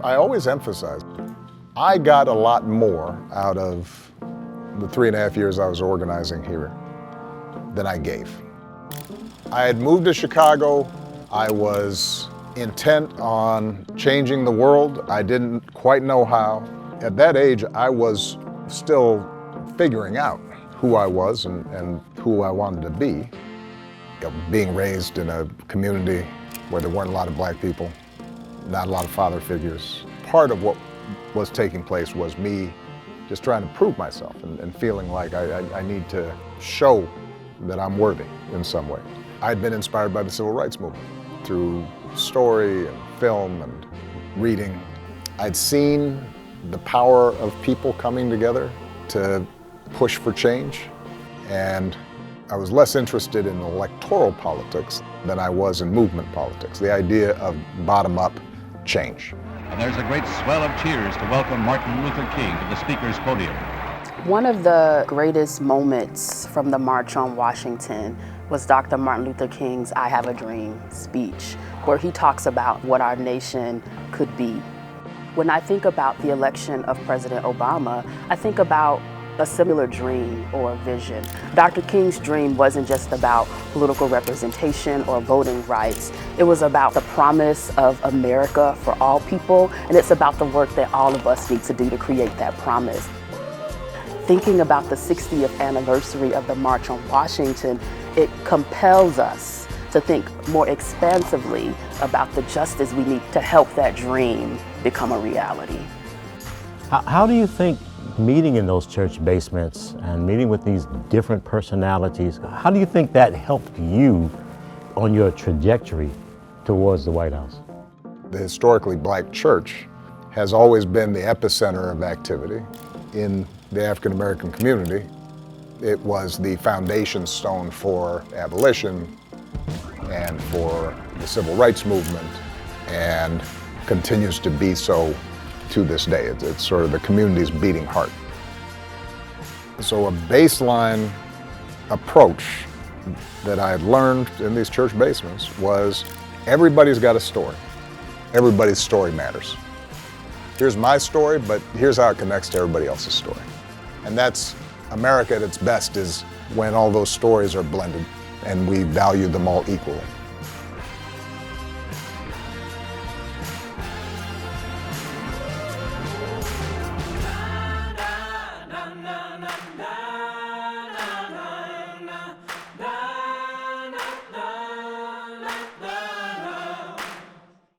I always emphasize, I got a lot more out of the 3.5 years I was organizing here than I gave. I had moved to Chicago. I was intent on changing the world. I didn't quite know how. At that age, I was still figuring out who I was and who I wanted to be. Being raised in a community where there weren't a lot of black people, not a lot of father figures. Part of what was taking place was me just trying to prove myself and feeling like I need to show that I'm worthy in some way. I'd been inspired by the civil rights movement through story and film and reading. I'd seen the power of people coming together to push for change, and I was less interested in electoral politics than I was in movement politics, the idea of bottom-up change. And there's a great swell of cheers to welcome Martin Luther King to the speaker's podium. One of the greatest moments from the March on Washington was Dr. Martin Luther King's I Have a Dream speech, where he talks about what our nation could be. When I think about the election of President Obama, I think about a similar dream or vision. Dr. King's dream wasn't just about political representation or voting rights. It was about the promise of America for all people, and it's about the work that all of us need to do to create that promise. Thinking about the 60th anniversary of the March on Washington, it compels us to think more expansively about the justice we need to help that dream become a reality. How do you think meeting in those church basements and meeting with these different personalities, how do you think that helped you on your trajectory towards the White House? The historically black church has always been the epicenter of activity in the African American community. It was the foundation stone for abolition and for the civil rights movement, and continues to be so to this day. It's sort of the community's beating heart. So a baseline approach that I had learned in these church basements was everybody's got a story. Everybody's story matters. Here's my story, but here's how it connects to everybody else's story. And that's America at its best, is when all those stories are blended and we value them all equally.